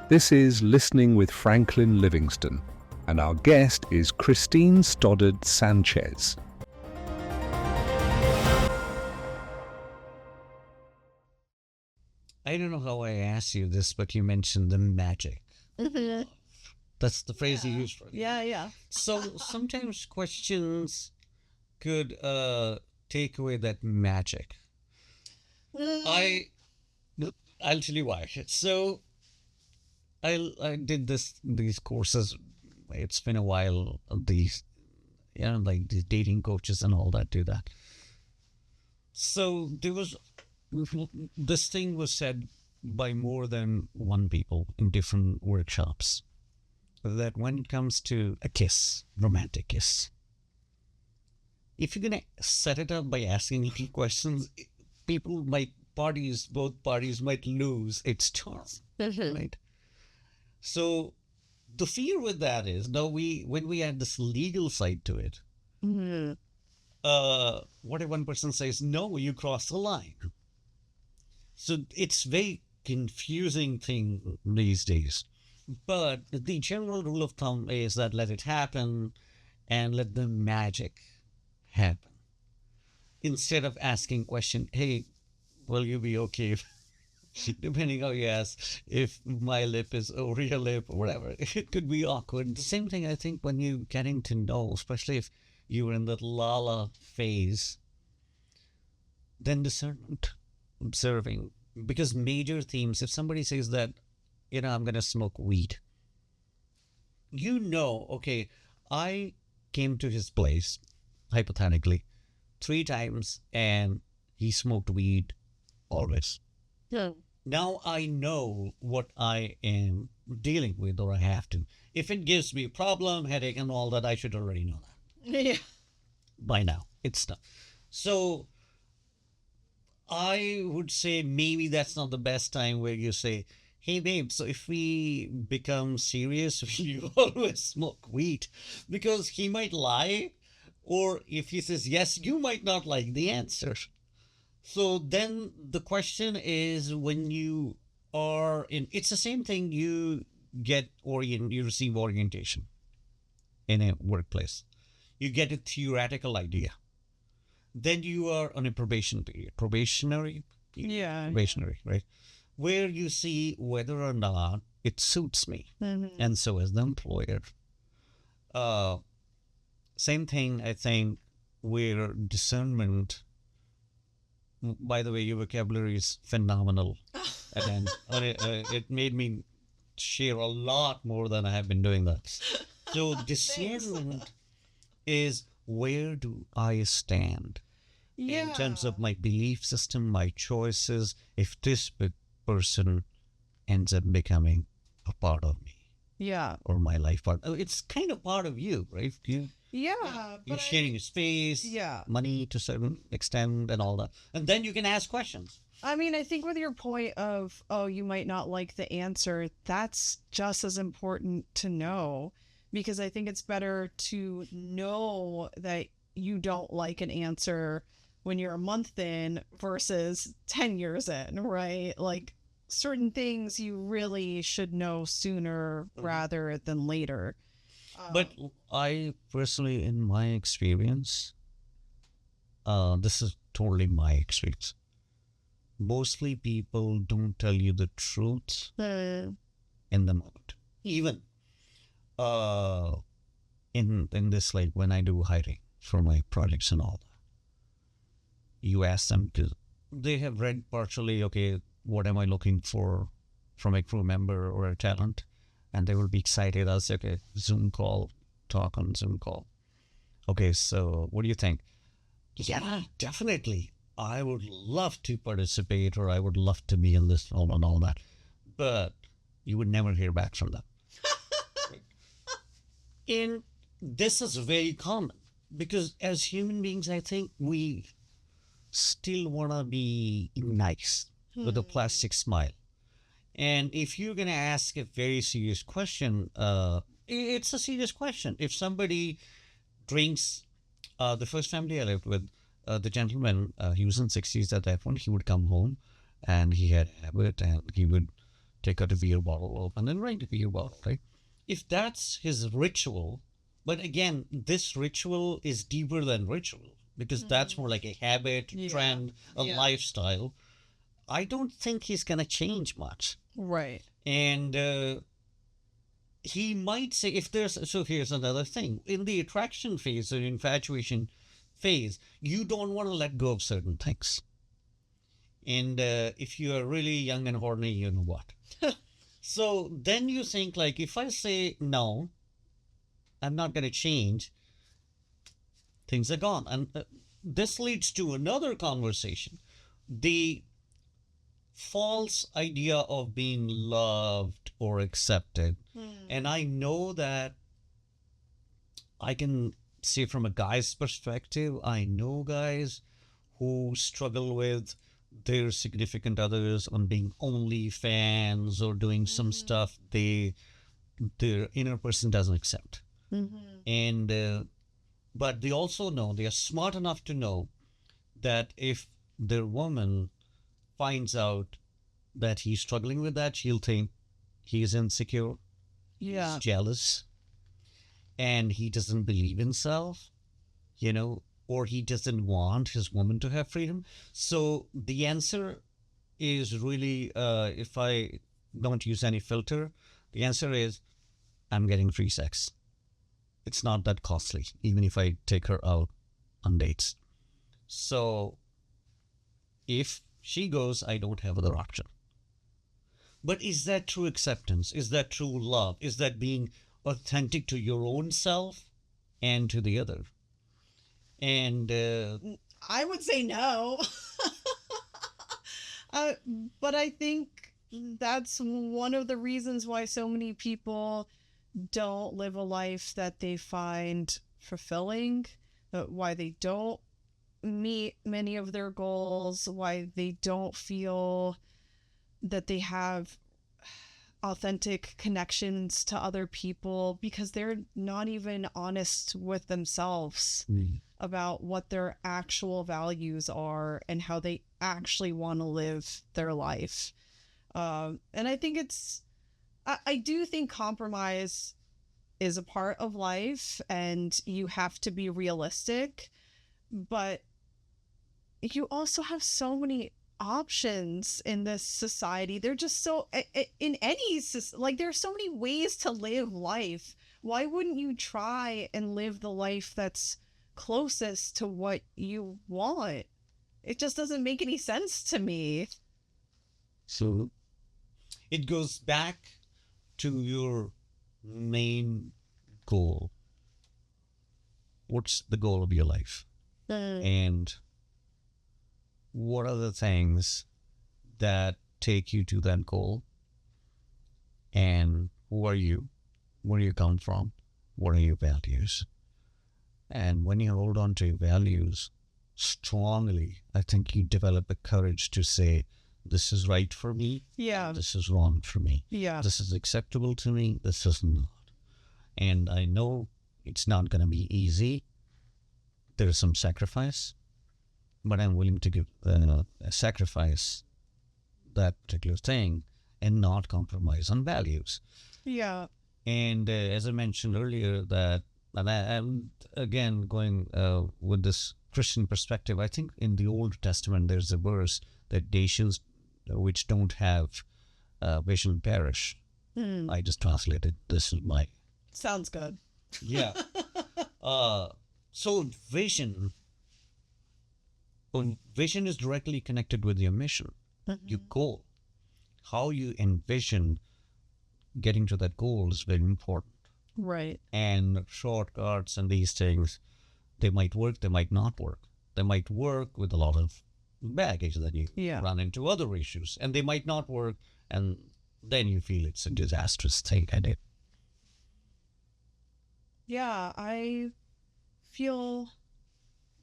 This is Listening with Franklin Livingston, and our guest is Christine Stoddard Sanchez. I don't know how I asked you this, but you mentioned the magic. Mhm. That's the phrase you Yeah. used for it. Yeah. So sometimes questions could take away that magic. I I'll tell you why. So I did these courses. It's been a while. These like the dating coaches and all that do that. So there was this thing was said by more than one people in different workshops that when it comes to a kiss, romantic kiss, if you're gonna set it up by asking little questions, people might both parties might lose its charm, right? So the fear with that is now when we add this legal side to it, Mhm. what if one person says no, you cross the line? So it's very confusing thing these days. But the general rule of thumb is that let it happen and let the magic happen. Instead of asking question, hey, will you be okay if, depending how you ask, if my lip is over your lip or whatever, it could be awkward. The same thing I think when you getting to know, especially if you were in that lala phase, then discernment, observing. Because major themes, if somebody says that, I'm going to smoke weed, okay, I came to his place, hypothetically, 3 times and he smoked weed always. Yeah. Now I know what I am dealing with, or I have to. If it gives me a problem, headache, and all that, I should already know that Yeah. by now. It's done. So I would say maybe that's not the best time where you say, hey, babe, so if we become serious, will you always smoke weed? Because he might lie, or if he says yes, you might not like the answer. So then the question is when you are it's the same thing you you receive orientation in a workplace. You get a theoretical idea. Then you are on a probation period, Yeah. probationary, right? Where you see whether or not it suits me. Mhm. And so is the employer. Uh, Same thing, I think, where discernment, by the way, your vocabulary is phenomenal. And it made me share a lot more than I have been doing that. So discernment is where do I stand in terms of my belief system, my choices, if this person ends up becoming a part of me Yeah. or my life part. It's kind of part of you, right? Yeah. You're sharing your space, Yeah. money to a certain extent and all that. And then you can ask questions. I mean, I think with your point of, oh, you might not like the answer, that's just as important to know because I think it's better to know that you don't like an answer when you're a month in versus 10 years in, right? Like certain things you really should know sooner rather than later. But I personally, in my experience, this is totally my experience. Mostly people don't tell you the truth Uh, in the moment. Even uh, in this, like when I do hiring for my projects and all that, you ask them because they have read partially, okay, what am I looking for from a crew member or a talent? And they will be excited. I'll say, okay, Zoom call, talk on Zoom call. Okay, so what do you think? Yeah, definitely. I would love to participate or I would love to be in this film and all that. But you would never hear back from them. And this is very common because as human beings, I think we still want to be nice with a plastic smile. And if you're going to ask a very serious question, it's a serious question. If somebody drinks, the first family I lived with, the gentleman, he was in 60s at that point. He would come home and he had a habit and he would take out a beer bottle, open and drink the beer bottle, right? If that's his ritual, but again, this ritual is deeper than ritual because that's more like a habit, Yeah. trend, a Yeah. lifestyle. I don't think he's going to change much. Right. And he might say, if there's, so here's another thing. In the attraction phase or infatuation phase, you don't want to let go of certain things. And if you are really young and horny, you know what. So then you think, like, if I say no, I'm not going to change, things are gone. And this leads to another conversation. The false idea of being loved or accepted. And I know that I can say from a guy's perspective, I know guys who struggle with their significant others on being only fans or doing some stuff their inner person doesn't accept. And but they also know, they are smart enough to know that if their woman finds out that he's struggling with that, she'll think he's insecure, Yeah. he's jealous, and he doesn't believe himself, or he doesn't want his woman to have freedom. So the answer is really, if I don't use any filter, the answer is I'm getting free sex. It's not that costly, even if I take her out on dates. So if she goes, I don't have other option. But is that true acceptance? Is that true love? Is that being authentic to your own self and to the other? And I would say no. But I think that's one of the reasons why so many people don't live a life that they find fulfilling, why they don't meet many of their goals, why they don't feel that they have authentic connections to other people, because they're not even honest with themselves about what their actual values are and how they actually want to live their life. And I think I do think compromise is a part of life and you have to be realistic, but you also have so many options in this society. They're just so, in any, like, there's so many ways to live life. Why wouldn't you try and live the life that's closest to what you want? It just doesn't make any sense to me. so it goes back to your main goal. What's the goal of your life? And what are the things that take you to that goal? And who are you? Where do you come from? What are your values? And when you hold on to your values strongly, I think you develop the courage to say, this is right for me. Yeah. This is wrong for me. Yeah. This is acceptable to me. This is not. And I know it's not going to be easy. There's some sacrifice, but I'm willing to give a sacrifice that particular thing and not compromise on values. Yeah. And as I mentioned earlier, that, and I'm again going with this Christian perspective, I think in the Old Testament there's a verse that nations which don't have vision perish. I just translated. This is my. Sounds good. Yeah. So vision is directly connected with your mission, your goal. How you envision getting to that goal is very important. Right. And shortcuts and these things, they might work, they might not work. They might work with a lot of baggage that you run into other issues, and they might not work, and then you feel it's a disastrous thing. Yeah, I feel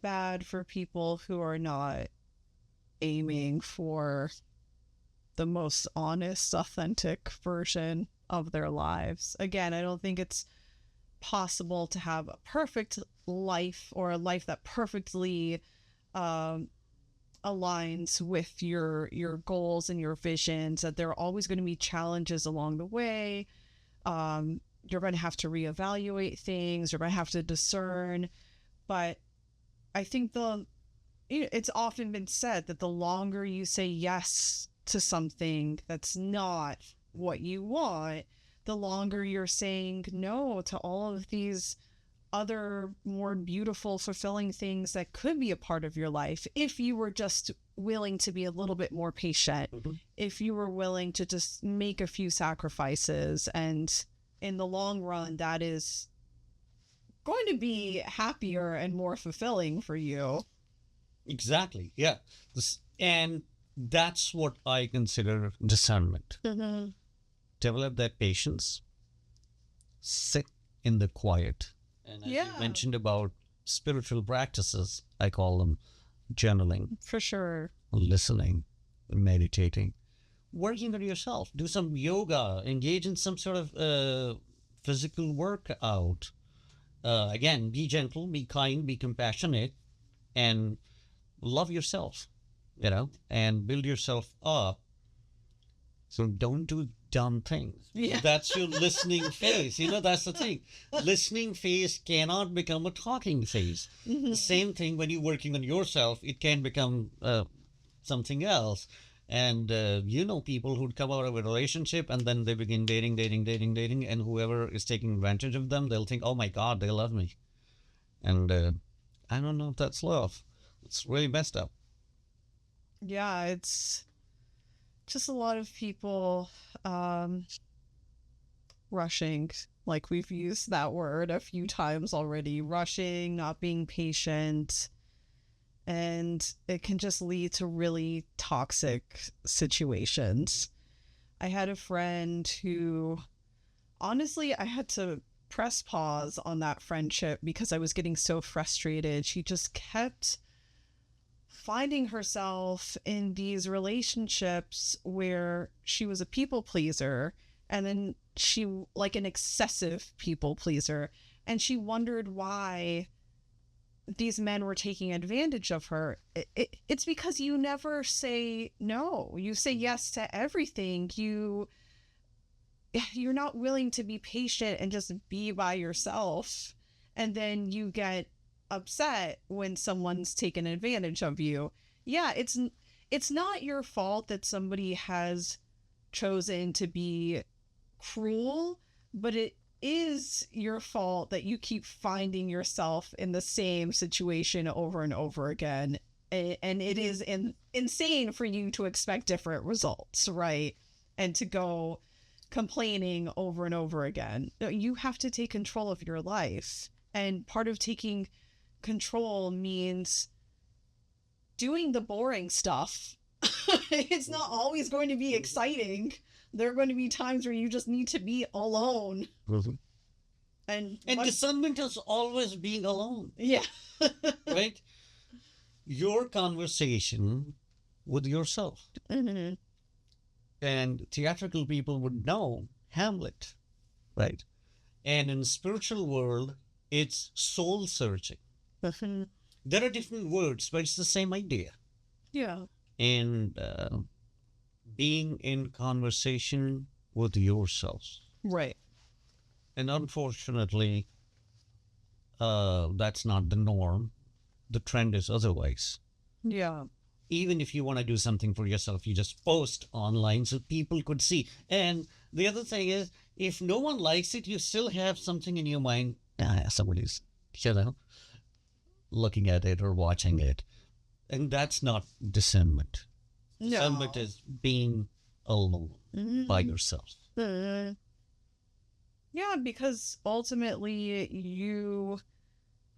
bad for people who are not aiming for the most honest, authentic version of their lives. Again, I don't think it's possible to have a perfect life or a life that perfectly aligns with your goals and your visions, that there are always going to be challenges along the way. You're going to have to reevaluate things, you're going to have to discern. But I think it's often been said that the longer you say yes to something that's not what you want, the longer you're saying no to all of these other more beautiful, fulfilling things that could be a part of your life if you were just willing to be a little bit more patient, if you were willing to just make a few sacrifices. And in the long run, that is going to be happier and more fulfilling for you. Exactly. Yeah. And that's what I consider discernment. Develop that patience, sit in the quiet. And as you mentioned about spiritual practices, I call them journaling. For sure. Listening, meditating, working on yourself. Do some yoga, engage in some sort of physical workout. Again, be gentle, be kind, be compassionate, and love yourself, and build yourself up. So don't do dumb things. Yeah. That's your listening phase. That's the thing. Listening phase cannot become a talking phase. The same thing when you're working on yourself, it can become something else. And people who'd come out of a relationship and then they begin dating, and whoever is taking advantage of them, they'll think, oh my God, they love me. And I don't know if that's love. It's really messed up. Yeah, it's just a lot of people rushing, like we've used that word a few times already, rushing, not being patient. And it can just lead to really toxic situations. I had a friend who, honestly, I had to press pause on that friendship because I was getting so frustrated. She just kept finding herself in these relationships where she was a people pleaser, and then she, like, an excessive people pleaser, and she wondered why these men were taking advantage of her. It's because you never say no. You say yes to everything. You're not willing to be patient and just be by yourself. And then you get upset when someone's taken advantage of you. Yeah, it's not your fault that somebody has chosen to be cruel, but it is your fault that you keep finding yourself in the same situation over and over again. And it is insane for you to expect different results, right? And to go complaining over and over again. You have to take control of your life. And part of taking control means doing the boring stuff. It's not always going to be exciting. There are going to be times where you just need to be alone. And discernment is always being alone. Yeah. Right? Your conversation with yourself. And theatrical people would know Hamlet, right? And in the spiritual world, it's soul searching. There are different words, but it's the same idea. Yeah. And being in conversation with yourself. Right. And unfortunately, that's not the norm. The trend is otherwise. Yeah. Even if you want to do something for yourself, you just post online so people could see. And the other thing is, if no one likes it, you still have something in your mind. Somebody's, looking at it or watching it. And that's not discernment. No. Discernment is being alone by yourself. Yeah, because ultimately you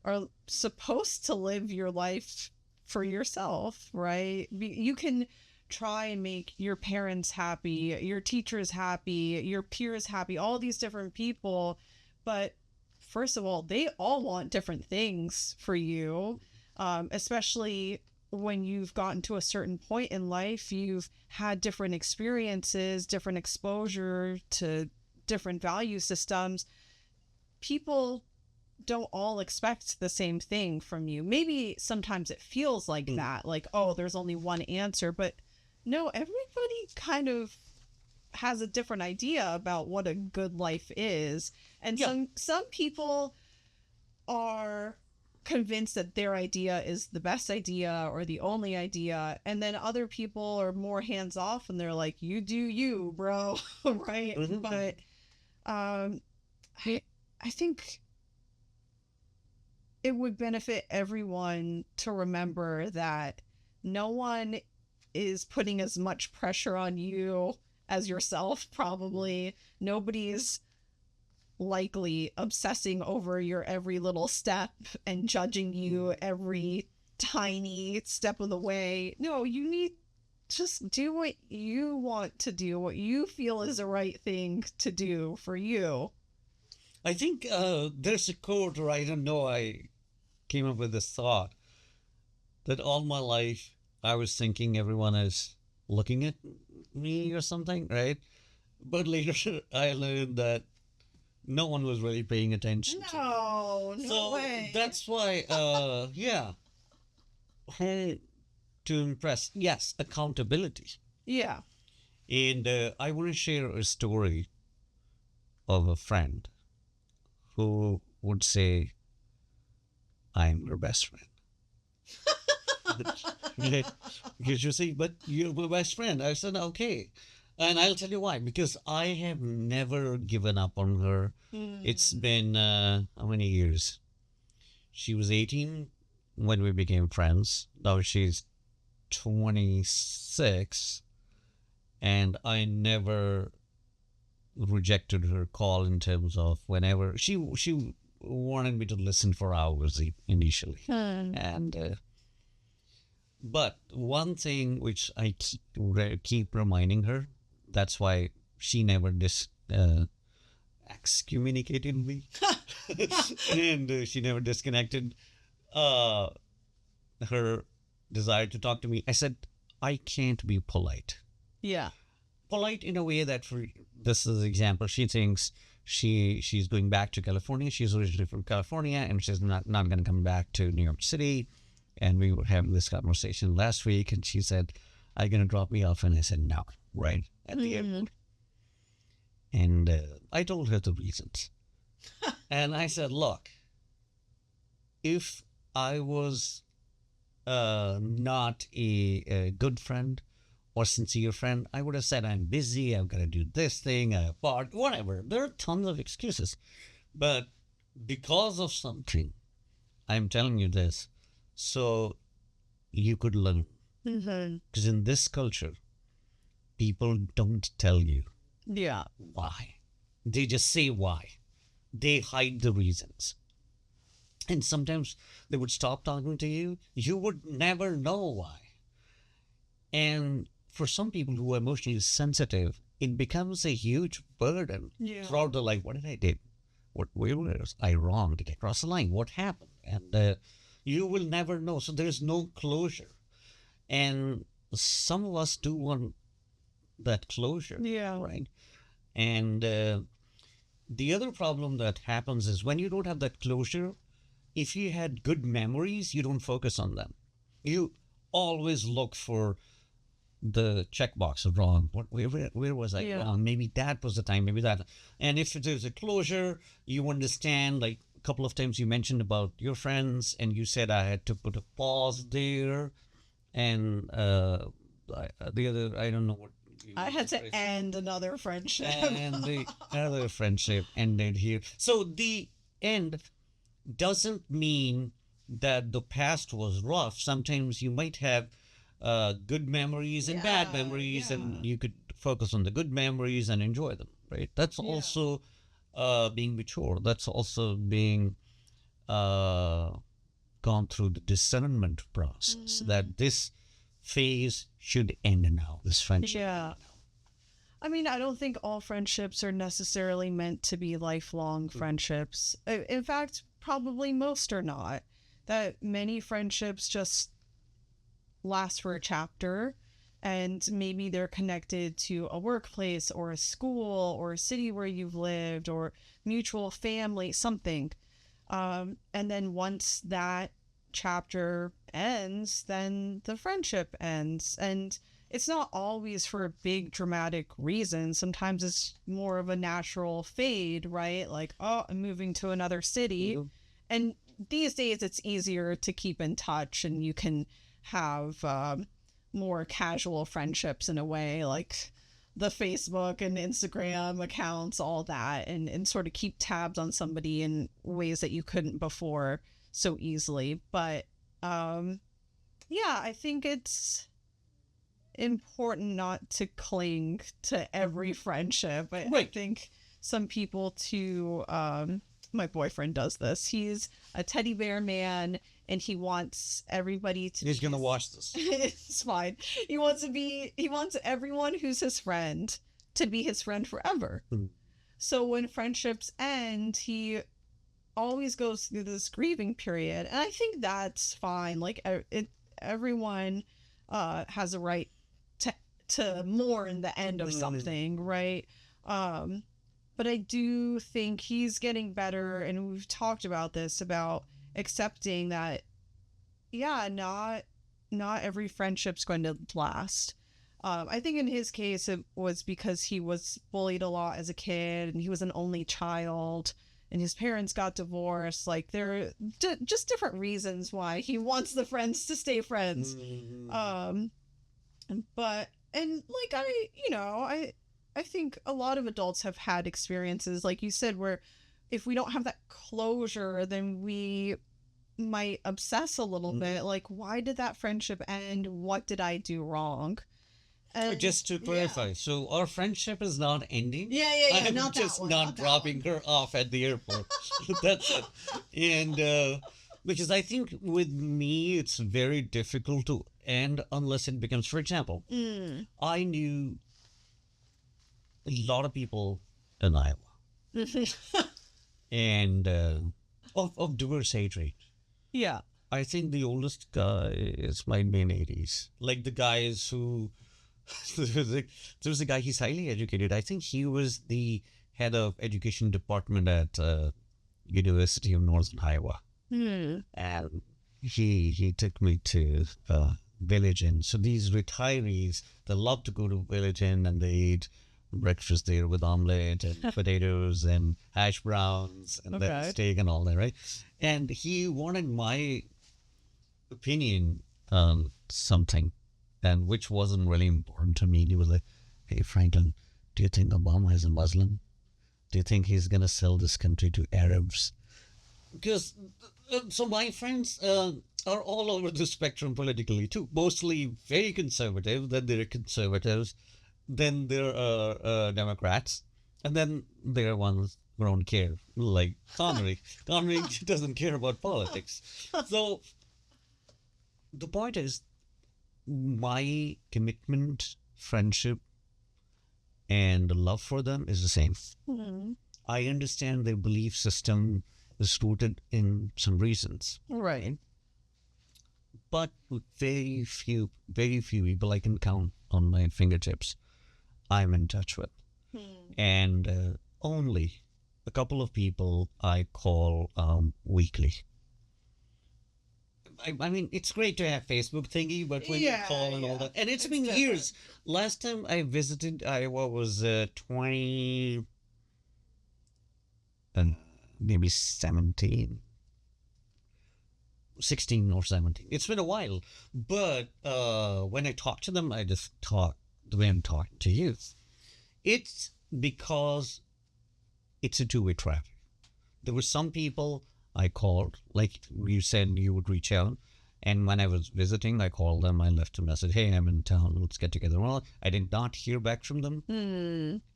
are supposed to live your life for yourself, right? You can try and make your parents happy, your teachers happy, your peers happy, all these different people. But first of all, they all want different things for you, especially when you've gotten to a certain point in life. You've had different experiences, different exposure to different value systems. People don't all expect the same thing from you. Maybe sometimes it feels like that, like, oh, there's only one answer, but no, everybody kind of has a different idea about what a good life is. And Yeah. some people are convinced that their idea is the best idea or the only idea, and then other people are more hands off and they're like, you do you, bro. Right? Mhm. But um I think it would benefit everyone to remember that no one is putting as much pressure on you as yourself, probably. Nobody's likely obsessing over your every little step and judging you every tiny step of the way. No, you need just do what you want to do, what you feel is the right thing to do for you. I think there's a quote, or I don't know, I came up with this thought that all my life I was thinking everyone is looking at me or something, right? But later I learned that no one was really paying attention to me. No So way. that's why, yeah, hey, to impress, yes, accountability. Yeah. And I want to share a story of a friend who would say, I'm your best friend. Because you see, but you're my best friend. I said, okay. And I'll tell you why. Because I have never given up on her. It's been how many years? She was 18 when we became friends. Now she's 26. And I never rejected her call in terms of whenever she wanted me to listen for hours initially. And but one thing which I keep reminding her, that's why she never excommunicated me, and she never disconnected uh, her desire to talk to me. I said, I can't be polite. Yeah. Polite in a way that, for this is an example, she thinks she's going back to California. She's originally from California, and she's not going to come back to New York City. And we were having this conversation last week, and she said, "Are you going to drop me off?" And I said, "No," right at the airport. And I told her the reasons. And I said, "Look, if I was not a good friend or sincere friend, I would have said, I'm busy, I've got to do this thing, I have part, whatever. There are tons of excuses. But because of something, I'm telling you this, so you could learn. Because in this culture, people don't tell you Yeah. why. They just say why. They hide the reasons. And sometimes they would stop talking to you. You would never know why. And for some people who are emotionally sensitive, it becomes a huge burden throughout their life. What did I do? Where was I wrong? Did I cross the line? What happened? And you will never know. So there's no closure. And some of us do want that closure. Yeah. Right. And the other problem that happens is when you don't have that closure, if you had good memories, you don't focus on them. You always look for the checkbox of wrong. Where was I wrong? Maybe that was the time, maybe that. And if there's a closure, you understand, like a couple of times you mentioned about your friends, and you said I had to put a pause there. And the other, I don't know what. I had to end another friendship. And the other friendship ended here. So the end doesn't mean that the past was rough. Sometimes you might have good memories and bad memories, and you could focus on the good memories and enjoy them, right? That's also being mature. That's also being gone through the discernment process that this phase should end now, this friendship. Yeah. I mean, I don't think all friendships are necessarily meant to be lifelong friendships. In fact, probably most are not. That many friendships just last for a chapter, and maybe they're connected to a workplace or a school or a city where you've lived or mutual family, something. And then once that chapter ends, then the friendship ends. And it's not always for a big dramatic reason. Sometimes it's more of a natural fade, right? Like, oh, I'm moving to another city. Mhm. And these days it's easier to keep in touch and you can have more casual friendships in a way, like the Facebook and Instagram accounts, all that, and sort of keep tabs on somebody in ways that you couldn't before so easily. But yeah, I think it's important not to cling to every friendship. I Right. think some people too, my boyfriend does this. He's a teddy bear man and he wants everybody to He's be gonna his- watch this. It's fine. He wants everyone who's his friend to be his friend forever. Hmm. So when friendships end, he always goes through this grieving period, and I think that's fine. Like everyone has a right to mourn the end of something, right? But I do think he's getting better, and we've talked about this, about accepting that, yeah, not every friendship's going to last. I think in his case it was because he was bullied a lot as a kid, and he was an only child, and his parents got divorced. Like there are just different reasons why he wants the friends to stay friends. Mhm. But and like I think a lot of adults have had experiences like you said where if we don't have that closure, then we might obsess a little bit, like why did that friendship end, what did I do wrong? And Just to clarify, so our friendship is not ending. yeah, I'm not that just one, not not that dropping her off at the airport. That's it. And because I think with me, it's very difficult to end unless it becomes, for example, I knew a lot of people in Iowa and of diverse age rate. yeah. I think the oldest guy is might be in 80s. Like the guys who there's a guy, he's highly educated. I think he was the head of education department at University of Northern Iowa. And he took me to Village Inn. So these retirees, they love to go to Village Inn and they eat breakfast there with omelette and potatoes and hash browns and then Okay. steak and all that, right? And he wanted my opinion on something, and which wasn't really important to me. He was like, "Hey Franklin, do you think Obama is a Muslim? Do you think he's gonna sell this country to Arabs?" Because so my friends are all over the spectrum politically too. Mostly very conservative. Then there are conservatives. Then there are Democrats, and then there are ones who don't care, like Connery. Connery doesn't care about politics. So the point is, my commitment, friendship, and love for them is the same. I understand their belief system is rooted in some reasons, Right. but very few people I can count on my fingertips I'm in touch with. And only a couple of people I call weekly. I mean, it's great to have Facebook thingy, but when you call and all that, and it's been years. Last time I visited Iowa was 20 and maybe 17, 16 or 17. It's been a while, but when I talk to them, I just talk the way I'm talking to you. It's because it's a two-way traffic. There were some people I called, like you said you would reach out. And when I was visiting, I called them. I left a message, "Hey, I'm in town. Let's get together." Well, I did not hear back from them.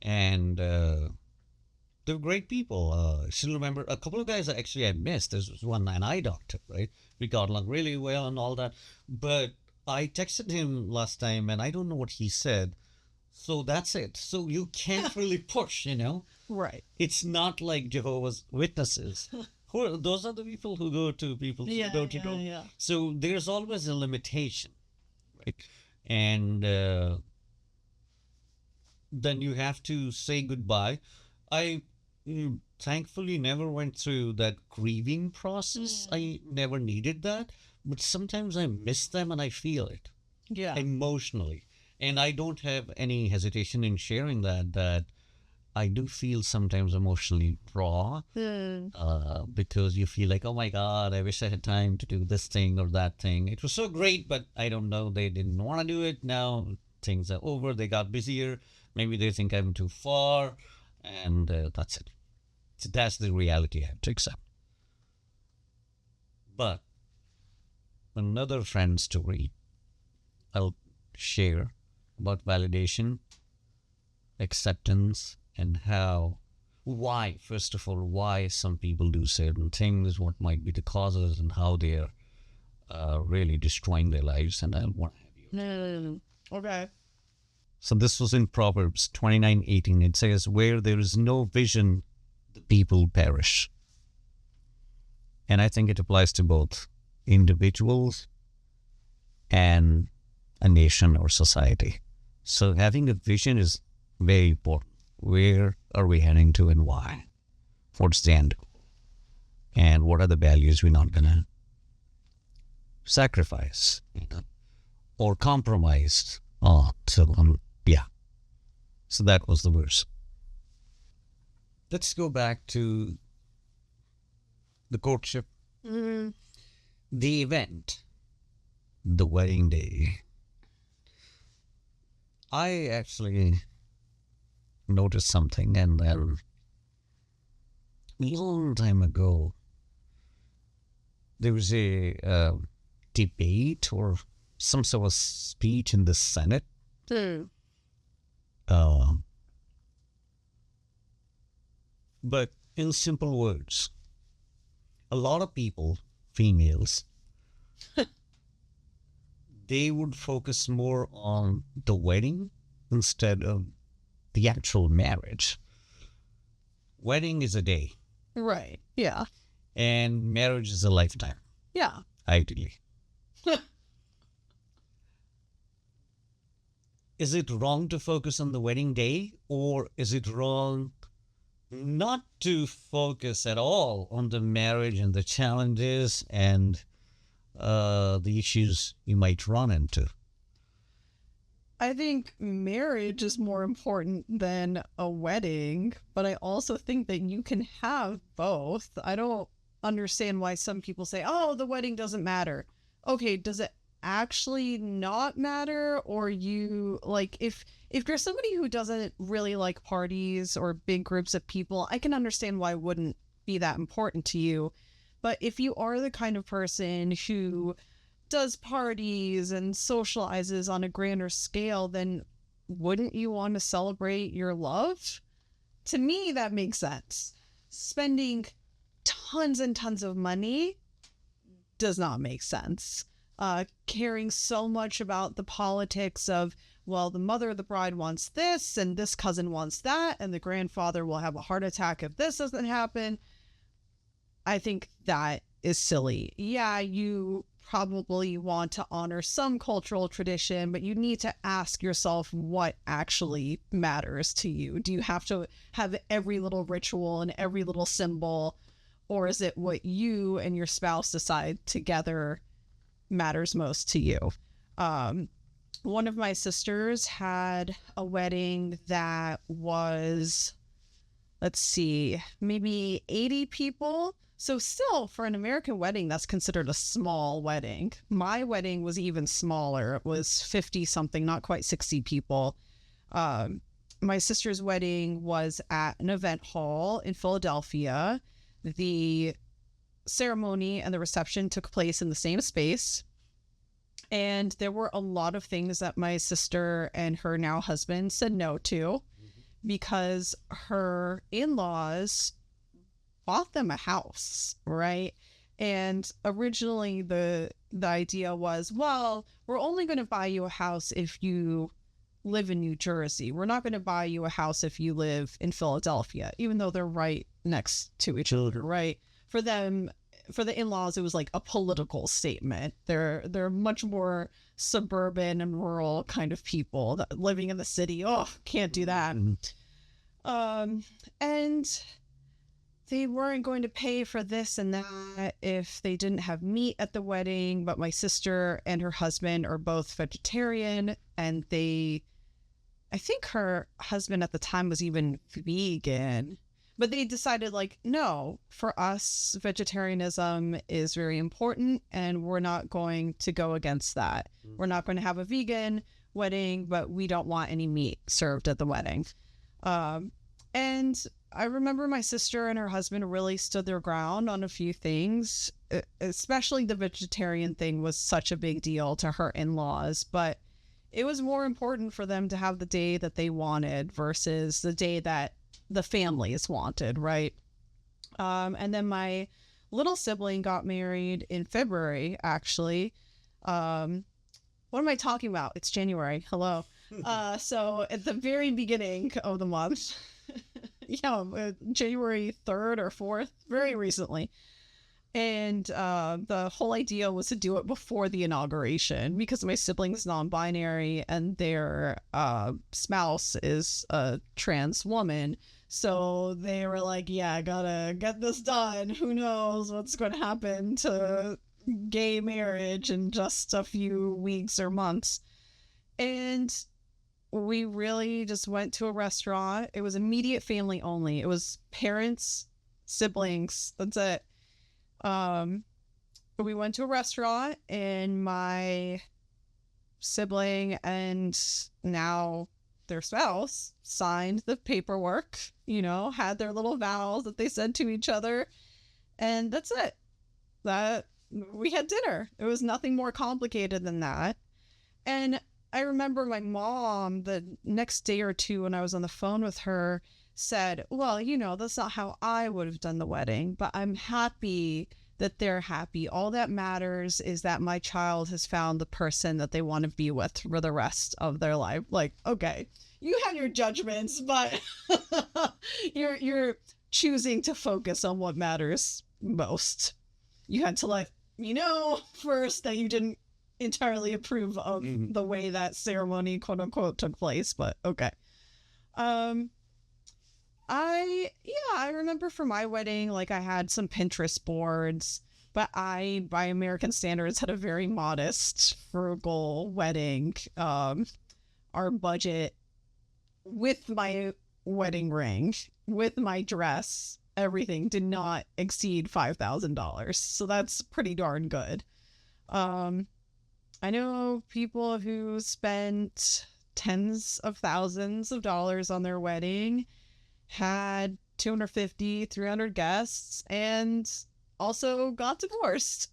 And they're great people. I still remember a couple of guys that actually I missed. There was one, an eye doctor, right? We got along really well and all that. But I texted him last time and I don't know what he said. So that's it. So you can't really push, you know? Right. It's not like Jehovah's Witnesses. Those are the people who go to people who don't, you know. Yeah. So there's always a limitation, right? And then you have to say goodbye. I thankfully never went through that grieving process. I never needed that, but sometimes I miss them and I feel it Yeah. emotionally. And I don't have any hesitation in sharing that I do feel sometimes emotionally raw, because you feel like, oh my God, I wish I had time to do this thing or that thing. It was so great, but I don't know, they didn't want to do it. Now things are over, they got busier. Maybe they think I'm too far, and that's it. So that's the reality I have to accept. But another friend story I'll share about validation, acceptance, and why, first of all, why some people do certain things, what might be the causes, and how they are really destroying their lives. And I want to have you. Okay. So this was in Proverbs 29:18. It says, where there is no vision, the people perish. And I think it applies to both individuals and a nation or society. So having a vision is very important. Where are we heading to and why? What's the end goal? And what are the values we're not going to sacrifice or compromise on? So, yeah. So that was the verse. Let's go back to the courtship, the event, the wedding day. I actually noticed something, and then a long time ago, there was a debate or some sort of speech in the Senate. But in simple words, a lot of people, females, they would focus more on the wedding instead of the actual marriage. Wedding is a day, Right. Yeah. and marriage is a lifetime, Yeah. ideally. Is it wrong to focus on the wedding day, or is it wrong not to focus at all on the marriage and the challenges and the issues you might run into? I think marriage is more important than a wedding, but I also think that you can have both. I don't understand why some people say, oh, the wedding doesn't matter. Okay, does it actually not matter? Or you like if you're somebody who doesn't really like parties or big groups of people, I can understand why it wouldn't be that important to you. But if you are the kind of person who does parties and socializes on a grander scale, then wouldn't you want to celebrate your love? To me, that makes sense. Spending tons and tons of money does not make sense. Caring so much about the politics of, well, the mother of the bride wants this and this cousin wants that, and the grandfather will have a heart attack if this doesn't happen. I think that is silly. Yeah, you probably want to honor some cultural tradition, but you need to ask yourself what actually matters to you. Do you have to have every little ritual and every little symbol, or is it what you and your spouse decide together matters most to you? One of my sisters had a wedding that was, let's see, maybe 80 people. So still, for an American wedding, that's considered a small wedding. My wedding was even smaller. It was 50 something, not quite 60 people. My sister's wedding was at an event hall in Philadelphia. The ceremony and the reception took place in the same space. And there were a lot of things that my sister and her now husband said no to because her in-laws bought them a house, right? And originally the idea was, well, we're only going to buy you a house if you live in New Jersey. We're not going to buy you a house if you live in Philadelphia, even though they're right next to each other, right? For them, for the in-laws, it was like a political statement. They're much more suburban and rural kind of people that living in the city. Oh, can't do that. And they weren't going to pay for this and that if they didn't have meat at the wedding, but my sister and her husband are both vegetarian, and I think her husband at the time was even vegan, but they decided, like, no, for us, vegetarianism is very important, and we're not going to go against that. We're not going to have a vegan wedding, but we don't want any meat served at the wedding. And I remember my sister and her husband really stood their ground on a few things, especially the vegetarian thing was such a big deal to her in-laws, but it was more important for them to have the day that they wanted versus the day that the families wanted, right? And then my little sibling got married in February, actually. What am I talking about? It's January. Hello. So at the very beginning of the month, January 3rd or 4th, very recently. And the whole idea was to do it before the inauguration because my sibling's non-binary and their spouse is a trans woman. So they were like, yeah, I gotta get this done. Who knows what's going to happen to gay marriage in just a few weeks or months. And we really just went to a restaurant. It was immediate family only. It was parents, siblings. That's it. We went to a restaurant, and my sibling and now their spouse signed the paperwork, had their little vows that they said to each other, and that's it. That we had dinner. It was nothing more complicated than that. And I remember my mom the next day or two when I was on the phone with her said, well, that's not how I would have done the wedding, but I'm happy that they're happy. All that matters is that my child has found the person that they want to be with for the rest of their life. Like, okay, you had your judgments, but you're choosing to focus on what matters most. You had to let me know first that you didn't entirely approve of the way that ceremony, quote unquote, took place, but okay. I remember for my wedding, like I had some Pinterest boards, but I, by American standards, had a very modest, frugal wedding. Our budget with my wedding ring, with my dress, everything did not exceed $5,000. So that's pretty darn good. I know people who spent tens of thousands of dollars on their wedding, had 250, 300 guests, and also got divorced.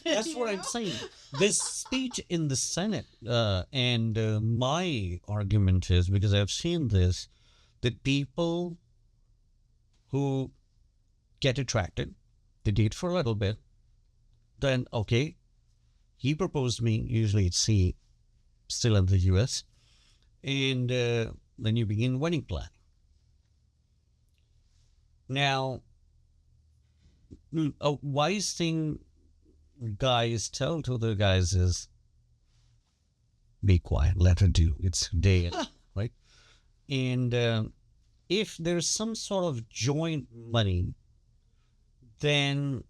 That's what I'm saying. This speech in the Senate, and my argument is, because I've seen this, that people who get attracted, they date for a little bit, then, okay, he proposed me, usually it's he, still in the US, and then you begin wedding planning. Now, a wise thing guys tell to the guys is, be quiet, let her do. It's day, right? And if there's some sort of joint money, then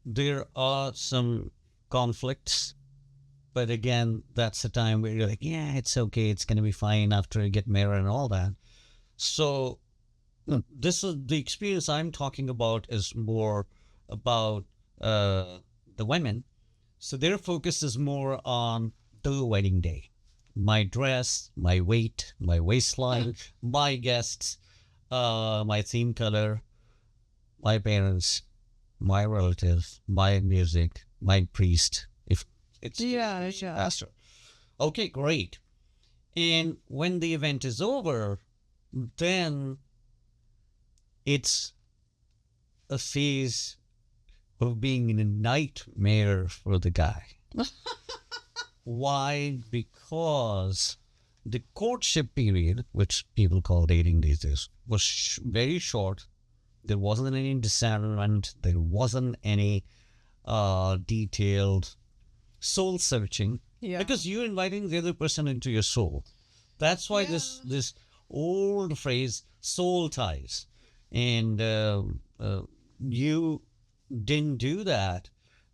there are some conflicts. But again, that's the time where you're like, yeah, it's okay, it's going to be fine after you get married and all that. So this is the experience I'm talking about is more about the women. So their focus is more on the wedding day. My dress, my weight, my waistline, my guests, my theme color, my parents, my relatives, my music, my priest. If it's pastor. Okay, great. And when the event is over, then it's a phase of being in a nightmare for the guy. Why? Because the courtship period, which people call dating these days, was very short. There wasn't any discernment. There wasn't any detailed soul searching. Yeah. Because you're inviting the other person into your soul. That's why this old phrase, soul ties. and you didn't do that.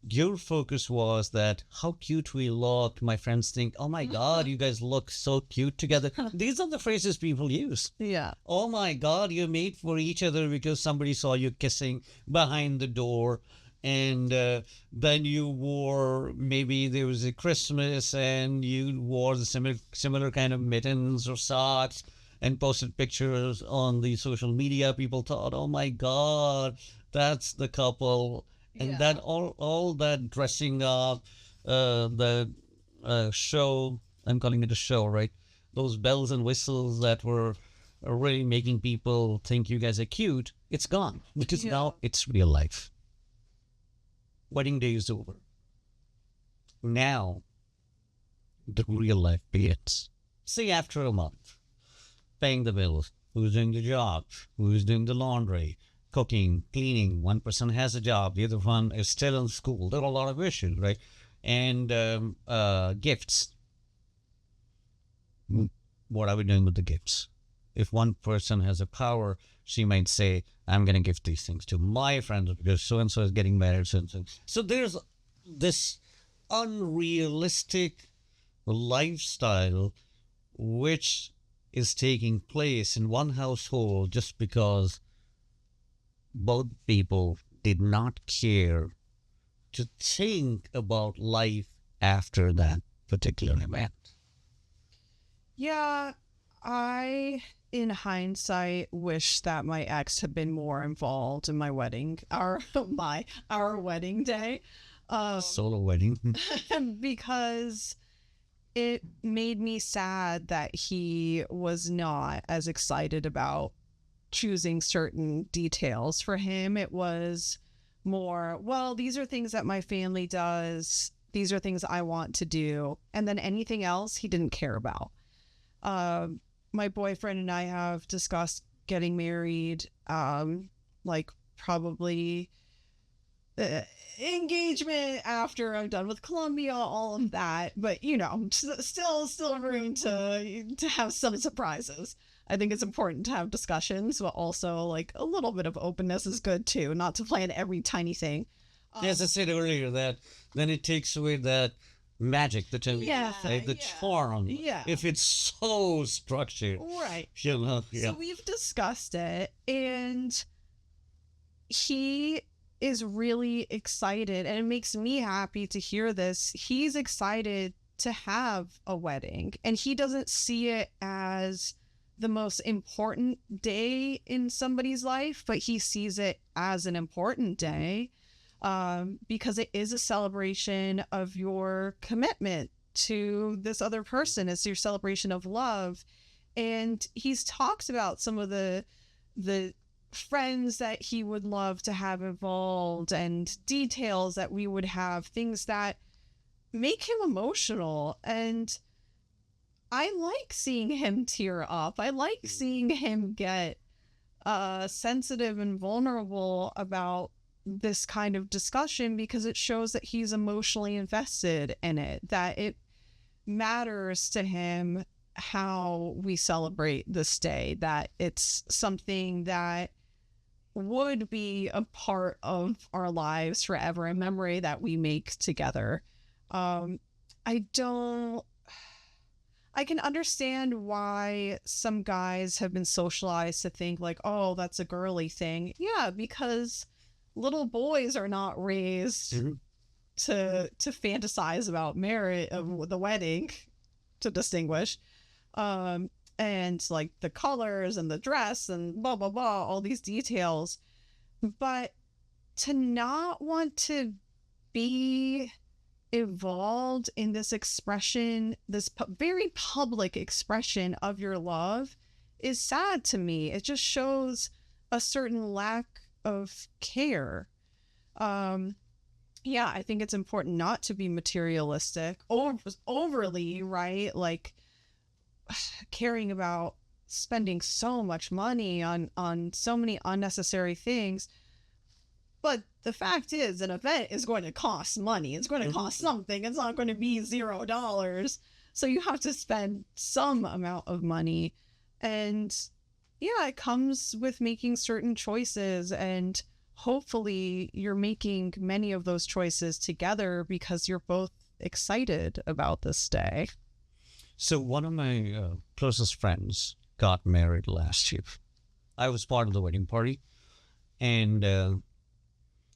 Your focus was that how cute we look. My friends think, oh my God, you guys look so cute together. These are the phrases people use. Yeah. Oh my God, you're made for each other because somebody saw you kissing behind the door. And then you wore, maybe there was a Christmas and you wore the similar kind of mittens or socks and posted pictures on the social media. People thought, oh my God, that's the couple. And Yeah. that all that dressing up, the show, I'm calling it a show, right? Those bells and whistles that were really making people think you guys are cute, it's gone because Yeah. now it's real life. Wedding day is over. Now the real life begins. See, after a month, paying the bills, who's doing the job, who's doing the laundry, cooking, cleaning. One person has a job, the other one is still in school. There are a lot of issues, right? And gifts. What are we doing with the gifts? If one person has a power, she might say, I'm going to give these things to my friends because so and so is getting married. So there's this unrealistic lifestyle which is taking place in one household just because both people did not care to think about life after that particular event. Yeah, I, in hindsight, wish that my ex had been more involved in my wedding, our wedding day, Solo wedding. because it made me sad that he was not as excited about choosing certain details. For him, it was more, well, these are things that my family does. These are things I want to do. And then anything else he didn't care about. My boyfriend and I have discussed getting married, like probably engagement after I'm done with Columbia, all of that. But you know, still room to have some surprises. I think it's important to have discussions, but also like a little bit of openness is good too, not to plan every tiny thing. As I said earlier, that then it takes away that magic, the Yeah, right? The yeah, charm. yeah. If it's so structured, Right. you know, yeah. So we've discussed it, and he is really excited, and it makes me happy to hear this. He's excited to have a wedding, and he doesn't see it as the most important day in somebody's life, but he sees it as an important day, because it is a celebration of your commitment to this other person. It's your celebration of love. And he's talked about some of the friends that he would love to have involved and details that we would have, things that make him emotional. And I like seeing him tear up. I like seeing him get sensitive and vulnerable about this kind of discussion, because it shows that he's emotionally invested in it, that it matters to him how we celebrate this day, that it's something that would be a part of our lives forever, a memory that we make together. I can understand why some guys have been socialized to think like, oh, that's a girly thing. Yeah, because little boys are not raised to fantasize about marriage, of the wedding, to distinguish, and like the colors and the dress and blah blah blah, all these details. But to not want to be involved in this expression, this very public expression of your love, is sad to me. It just shows a certain lack of care. Yeah, I think it's important not to be materialistic or overly, right? Like caring about spending so much money on so many unnecessary things. But the fact is, an event is going to cost money. It's going to cost something. It's not going to be $0. So you have to spend some amount of money. And Yeah, it comes with making certain choices, and hopefully you're making many of those choices together because you're both excited about this day. So one of my closest friends got married last year. I was part of the wedding party, and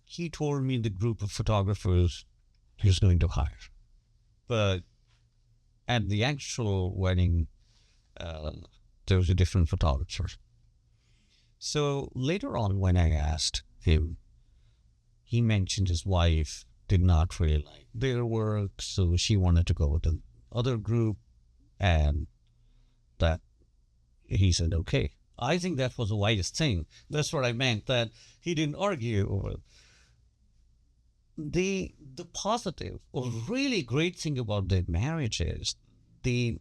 he told me the group of photographers he was going to hire. But at the actual wedding, uh, there was a different photographer. So later on, when I asked him, he mentioned his wife did not really like their work, so she wanted to go with the other group, and that he said, okay. I think that was the wisest thing. That's what I meant, that he didn't argue over it. The positive or really great thing about their marriage is the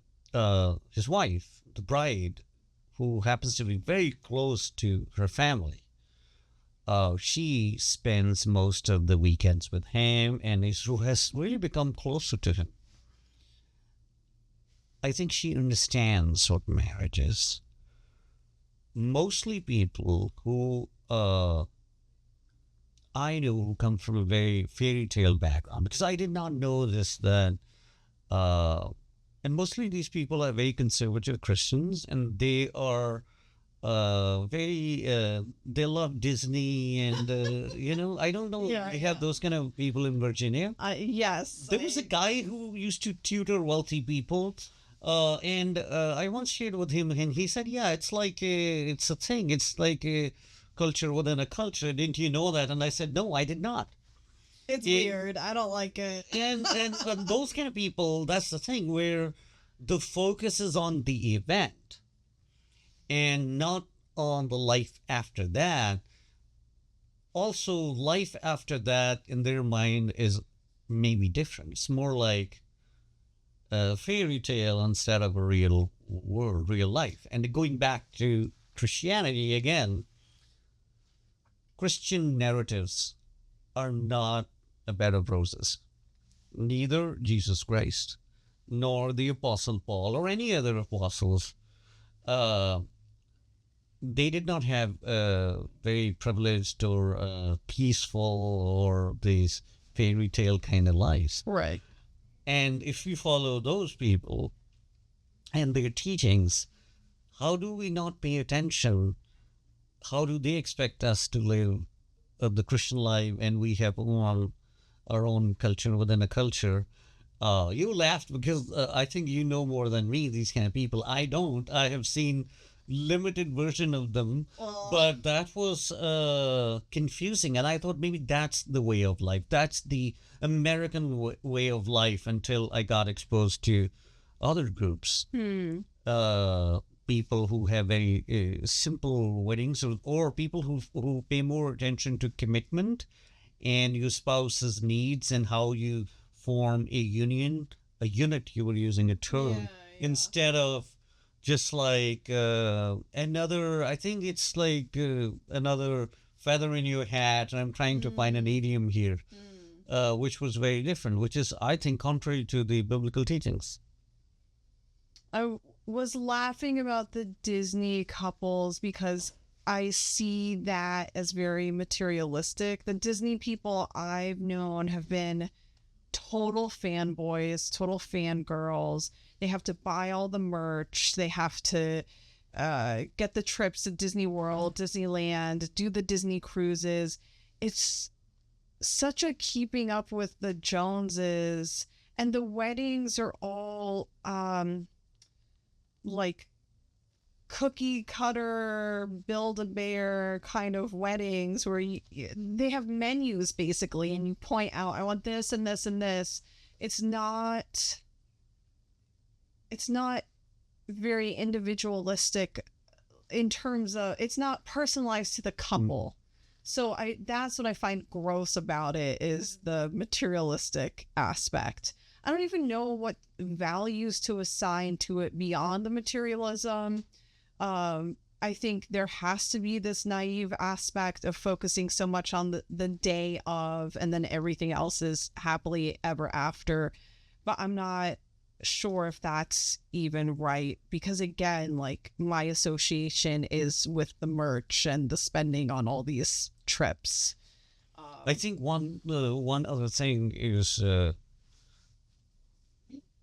his wife, the bride, who happens to be very close to her family. She spends most of the weekends with him and has really become closer to him. I think she understands what marriage is. Mostly people who I know who come from a very fairy tale background, because I did not know this, that uh, and mostly these people are very conservative Christians, and they are very they love Disney, and I don't know, Yeah, they have those kind of people in Virginia. Yes. There was a guy who used to tutor wealthy people, and I once shared with him, and he said, "Yeah, it's like it's a thing. It's like a culture within a culture. Didn't you know that?" And I said, "No, I did not." It's It- weird. I don't like it. and but those kind of people, that's the thing, where the focus is on the event and not on the life after that. Also, life after that in their mind is maybe different. It's more like a fairy tale instead of a real world, real life. And going back to Christianity again, Christian narratives are not a bed of roses. Neither Jesus Christ nor the Apostle Paul or any other apostles, uh, they did not have very privileged or peaceful or these fairy tale kind of lives. Right. And if we follow those people and their teachings, how do we not pay attention? How do they expect us to live the Christian life, and we have our own culture within a culture? You laughed because I think you know more than me, these kind of people. I don't. I have seen limited version of them, but that was confusing. And I thought maybe that's the way of life. That's the American way of life until I got exposed to other groups. People who have very simple weddings, or people who pay more attention to commitment and your spouse's needs and how you form a union, a unit, you were using a term, instead of just like another, I think it's like another feather in your hat. And I'm trying to find an idiom here, which was very different, which is, I think, contrary to the biblical teachings. I was laughing about the Disney couples because I see that as very materialistic. The Disney people I've known have been total fanboys, total fangirls. They have to buy all the merch. They have to get the trips to Disney World, Disneyland, do the Disney cruises. It's such a keeping up with the Joneses, and the weddings are all like cookie cutter, build a bear kind of weddings where they have menus basically, and you point out, I want this and this and this. It's not very individualistic in terms of, it's not personalized to the couple. So that's what I find gross about it, is the materialistic aspect. I don't even know what values to assign to it beyond the materialism. I think there has to be this naive aspect of focusing so much on the day of, and then everything else is happily ever after. But I'm not sure if that's even right, because again, like my association is with the merch and the spending on all these trips. I think one other thing is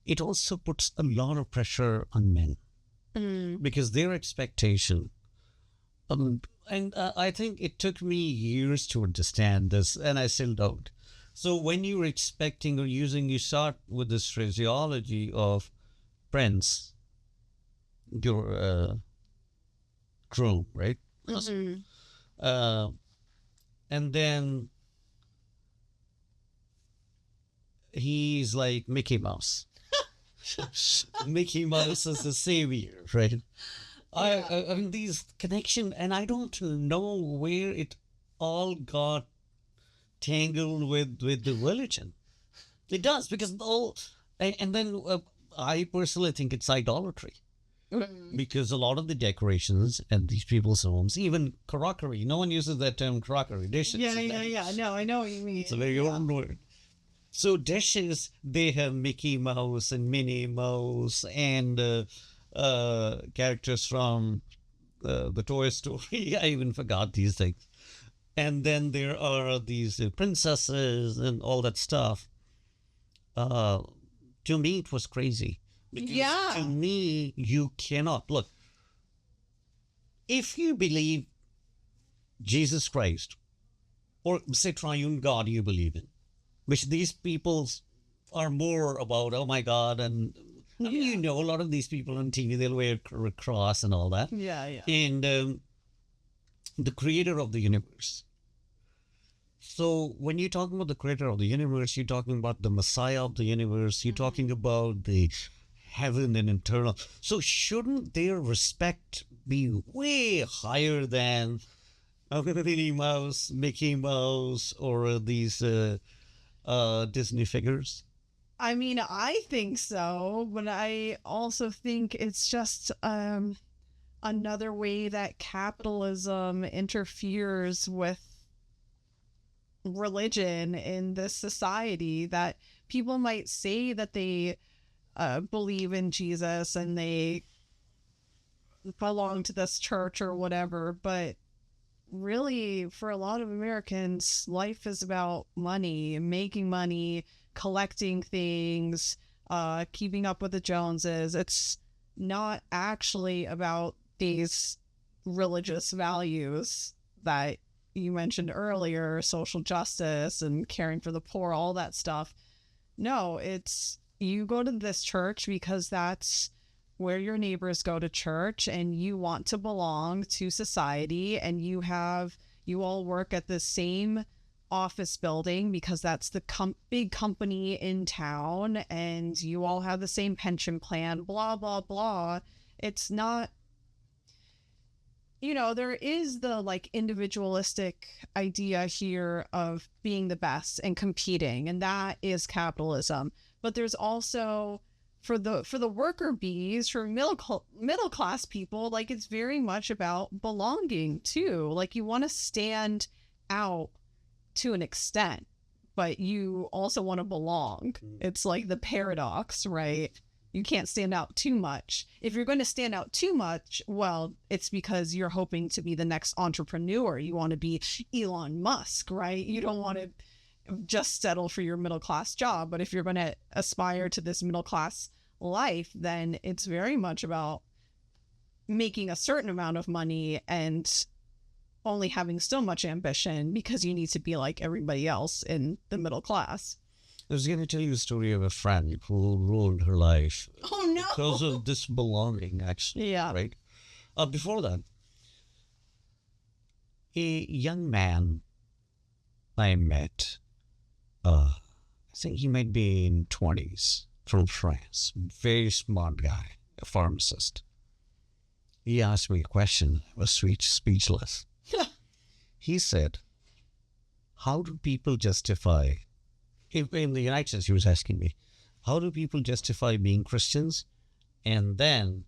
it also puts a lot of pressure on men because their expectation. And I think it took me years to understand this, and I still don't. So when you're expecting or using, you start with this phraseology of Prince, your groom, right? Uh, and then he's like Mickey Mouse. Mickey Mouse is the savior, right? I mean, these connection, and I don't know where it all got tangled with the religion. It does because all, and then I personally think it's idolatry because a lot of the decorations and these people's homes, even crockery, no one uses that term crockery dishes. Yeah. No, I know what you mean. It's a very old word. So dishes, they have Mickey Mouse and Minnie Mouse and characters from the Toy Story. I even forgot these things. And then there are these princesses and all that stuff. To me, it was crazy. Because to me, you cannot. Look, if you believe Jesus Christ, or say triune God you believe in, which these peoples are more about, oh my God, and I mean, you know, a lot of these people on TV, they'll wear a cross and all that. Yeah. And the creator of the universe. So when you're talking about the creator of the universe, you're talking about the Messiah of the universe, you're talking about the heaven and eternal. So shouldn't their respect be way higher than Minnie Mouse, Mickey Mouse, or these Disney figures? I mean, I think so, but I also think it's just another way that capitalism interferes with religion in this society, that people might say that they believe in Jesus and they belong to this church or whatever, but really for a lot of Americans, life is about money, making money, collecting things, keeping up with the Joneses. It's not actually about these religious values that you mentioned earlier, social justice and caring for the poor, all that stuff. No, it's you go to this church because that's where your neighbors go to church and you want to belong to society, and you all work at the same office building because that's the big company in town, and you all have the same pension plan, blah, blah, blah. It's not, there is the like individualistic idea here of being the best and competing, and that is capitalism. But there's also for the worker bees, for middle class people, like it's very much about belonging too. Like you want to stand out to an extent, but you also want to belong. It's like the paradox, right? You can't stand out too much. If you're going to stand out too much, well, it's because you're hoping to be the next entrepreneur. You want to be Elon Musk, right? You don't want to just settle for your middle class job. But if you're going to aspire to this middle class life, then it's very much about making a certain amount of money and only having so much ambition because you need to be like everybody else in the middle class. I was going to tell you a story of a friend who ruined her life. Oh, no. Because of this belonging, actually. Yeah. Right? Before that, a young man I met, I think he might be in 20s, from France. Very smart guy, a pharmacist. He asked me a question. I was speechless. He said, how do people justify... In the United States, he was asking me, how do people justify being Christians and then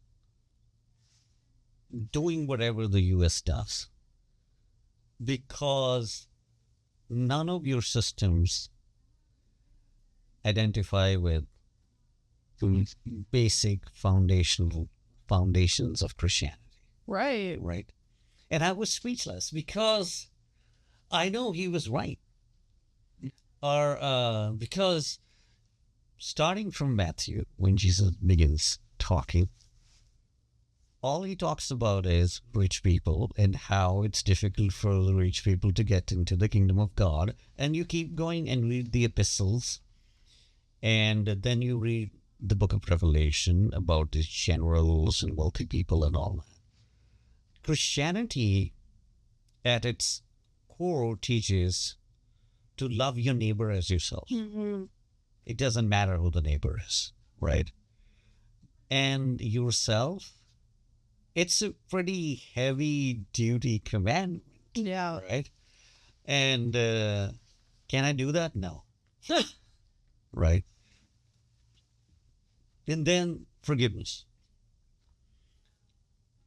doing whatever the US does? Because none of your systems identify with basic foundations of Christianity, Right. right? And I was speechless because I know he was right. Or because starting from Matthew, when Jesus begins talking, all he talks about is rich people and how it's difficult for the rich people to get into the kingdom of God. And you keep going and read the epistles, and then you read the book of Revelation about the generals and wealthy people and all that. Christianity, at its core, teaches to love your neighbor as yourself. Mm-hmm. It doesn't matter who the neighbor is, right? And yourself, it's a pretty heavy duty commandment, Yeah. right? And can I do that? No. Right? And then forgiveness,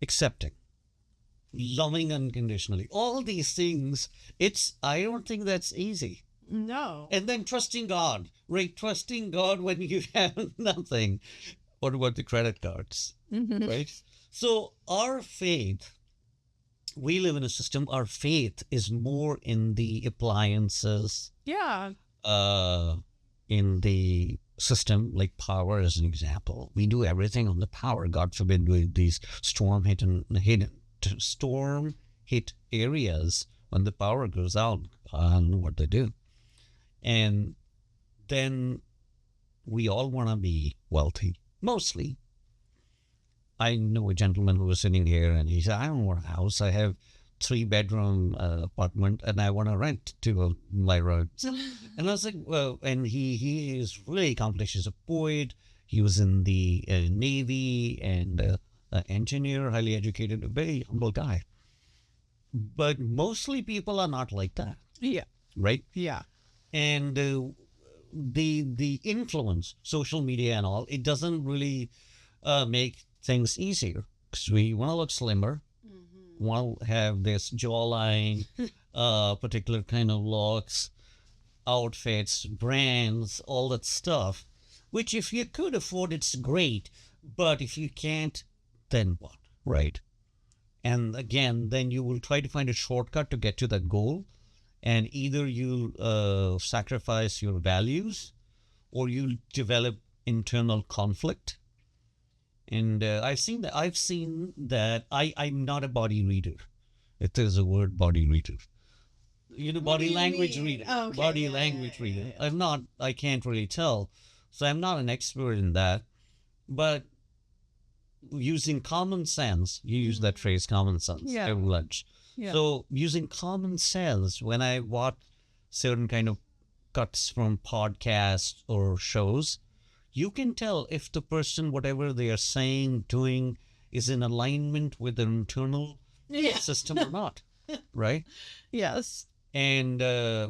accepting, loving unconditionally. All these things, I don't think that's easy. No. And then trusting God, right? Trusting God when you have nothing. What about the credit cards, Mm-hmm. right? So our faith, we live in a system, our faith is more in the appliances, Yeah. in the system, like power as an example. We do everything on the power. God forbid with these storm hit areas, when the power goes out, I don't know what they do. And then we all want to be wealthy, mostly. I know a gentleman who was sitting here and he said, I don't want a house. I have 3-bedroom apartment and I want to rent to my roads. And I was like, well, and he is really accomplished. He's a poet. He was in the Navy and an engineer, highly educated, a very humble guy. But mostly people are not like that, Yeah. right? Yeah. And the influence, social media and all, it doesn't really make things easier because we want to look slimmer, want to have this jawline, particular kind of looks, outfits, brands, all that stuff, which if you could afford, it's great. But if you can't, then what, right? And again, then you will try to find a shortcut to get to that goal. And either you'll sacrifice your values or you'll develop internal conflict. And I've seen that I'm not a body reader. If there's a word, body reader. You know, What do body you language mean? reader. Okay, Body yeah, language yeah, reader. yeah. I can't really tell. So I'm not an expert in that. But using common sense, you use that phrase, common sense, Yeah. every lunch. Yeah. So using common sense, when I watch certain kind of cuts from podcasts or shows, you can tell if the person, whatever they are saying, doing, is in alignment with their internal Yeah. system or not, right? Yes. And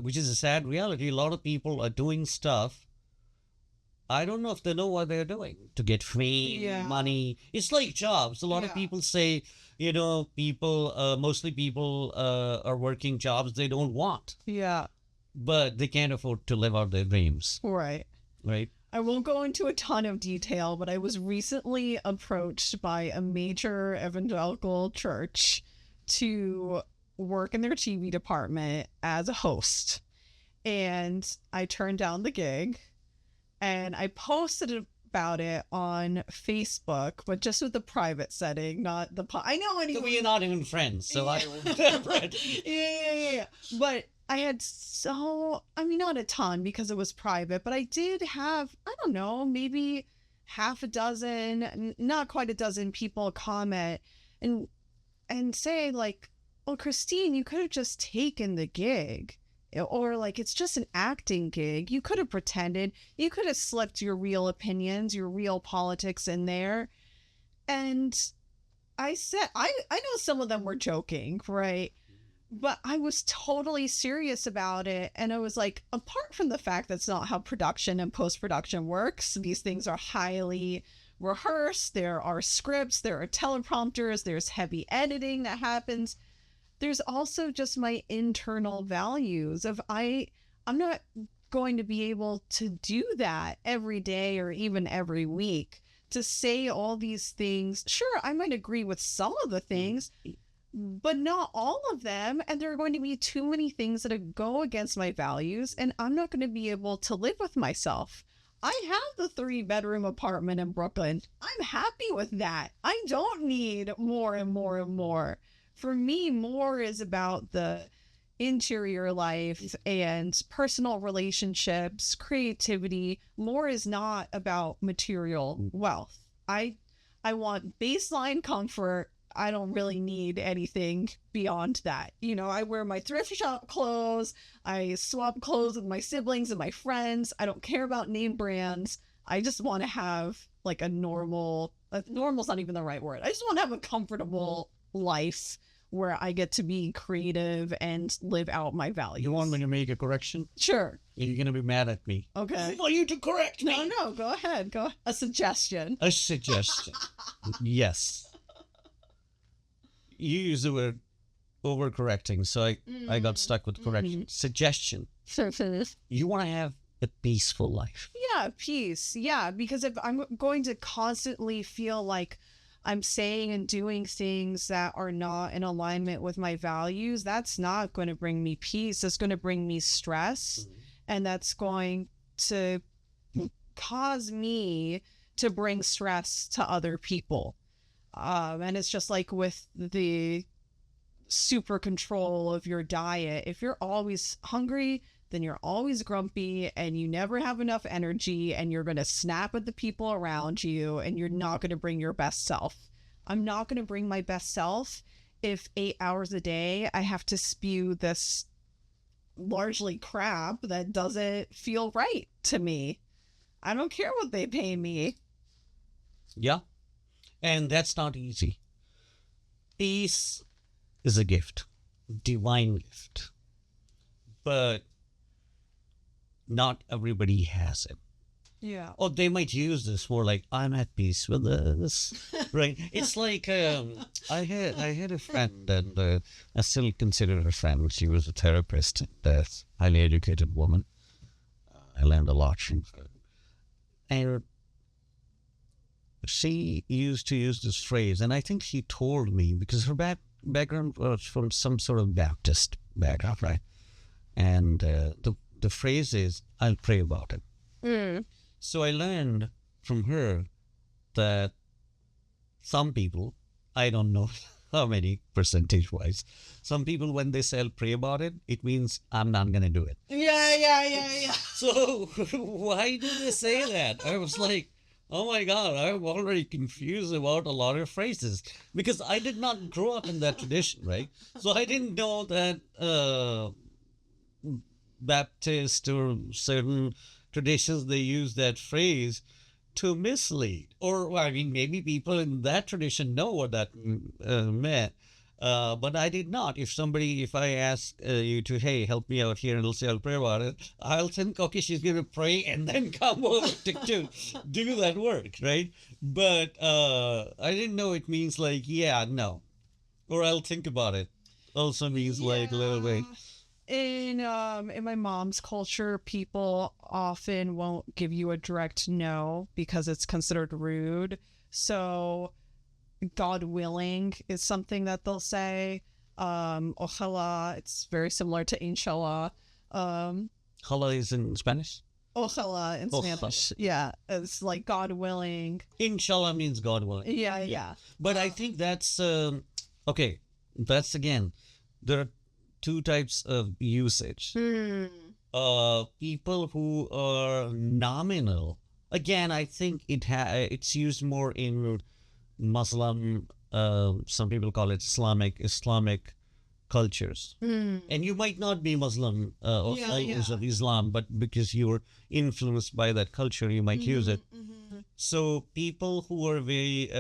which is a sad reality. A lot of people are doing stuff. I don't know if they know what they're doing to get fame, Yeah. money. It's like jobs. A lot of Yeah. people say, mostly people are working jobs they don't want, Yeah. but they can't afford to live out their dreams, Right. right? I won't go into a ton of detail, but I was recently approached by a major evangelical church to work in their TV department as a host. And I turned down the gig and I posted about it on Facebook, but just with the private setting, not the I know So anyone. we are not even friends, so I Yeah. But I had not a ton because it was private, but I did have, I don't know, maybe half a dozen, not quite a dozen people comment and say like, well, Christine, you could have just taken the gig. Or like, it's just an acting gig. You could have pretended. You could have slipped your real opinions, your real politics in there. And I said, I know some of them were joking, right? But I was totally serious about it. And I was like, apart from the fact that's not how production and post-production works, these things are highly rehearsed. There are scripts, there are teleprompters, there's heavy editing that happens. There's also just my internal values of I'm not going to be able to do that every day or even every week. To say all these things, sure, I might agree with some of the things, but not all of them. And there are going to be too many things that go against my values, and I'm not going to be able to live with myself. I have the 3-bedroom apartment in Brooklyn. I'm happy with that. I don't need more and more and more. For me, more is about the interior life and personal relationships, creativity. More is not about material wealth. I want baseline comfort. I don't really need anything beyond that. You know, I wear my thrift shop clothes. I swap clothes with my siblings and my friends. I don't care about name brands. I just want to have like normal's not even the right word. I just want to have a comfortable life where I get to be creative and live out my values. You want me to make a correction? Sure. You're going to be mad at me. Okay. For you to correct me. No, go ahead. A suggestion. A suggestion. Yes. You use the word overcorrecting, so I got stuck with correction. Suggestion. You want to have a peaceful life. Yeah, peace. Yeah, because if I'm going to constantly feel like I'm saying and doing things that are not in alignment with my values, that's not going to bring me peace. That's going to bring me stress, and that's going to cause me to bring stress to other people. And it's just like with the super control of your diet. If you're always hungry, then you're always grumpy and you never have enough energy, and you're going to snap at the people around you, and you're not going to bring your best self. I'm not going to bring my best self if 8 hours a day I have to spew this largely crap that doesn't feel right to me. I don't care what they pay me. Yeah. And that's not easy. Peace is a gift, divine gift. But not everybody has it. Yeah. Or they might use this for like, I'm at peace with this, right? It's like I had a friend, and I still consider her a friend. She was a therapist, a highly educated woman. I learned a lot from her. And she used to use this phrase, and I think she told me, because her background was from some sort of Baptist background, right? And the phrase is, I'll pray about it. Mm. So I learned from her that some people, I don't know how many percentage-wise, some people, when they say I'll pray about it, it means I'm not going to do it. Yeah. So why do they say that? I was like, oh my God, I'm already confused about a lot of phrases, because I did not grow up in that tradition, right? So I didn't know that Baptist or certain traditions, they use that phrase to mislead. Or, I mean, maybe people in that tradition know what that meant. But I did not. If I ask you to, hey, help me out here, and they'll say, I'll pray about it, I'll think, okay, she's going to pray and then come over to do that work, right? But I didn't know it means like, yeah, no. Or I'll think about it. Also means like a little bit. In my mom's culture, people often won't give you a direct no because it's considered rude. So God willing is something that they'll say. Ojalá, it's very similar to inshallah. Hala is in Spanish? Ojalá in Spanish. Yeah, it's like God willing. Inshallah means God willing. Yeah. But I think that's, okay, that's again, there are two types of usage. People who are nominal. Again, I think it's used more in Muslim, some people call it Islamic cultures. And you might not be Muslim or followers of Islam, but because you're influenced by that culture, you might use it. So people who are very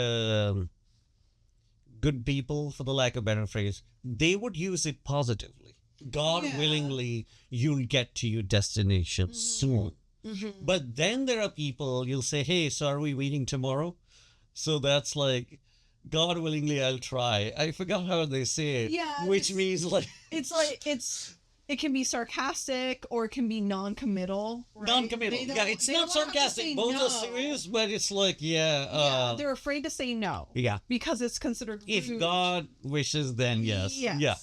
good people, for the lack of a better phrase, they would use it positively. God willingly, you'll get to your destination soon. But then there are people, you'll say, hey, so are we meeting tomorrow? So that's like, God willingly, I'll try. I forgot how they say it. Yeah. Which means like... It's it can be sarcastic or it can be non-committal. Right? Non-committal. They don't- Yeah, it's they not don't want to sarcastic. say Both no. are serious, but it's like, Yeah, they're afraid to say no. yeah. Because it's considered If rude. God wishes, then yes. Yeah.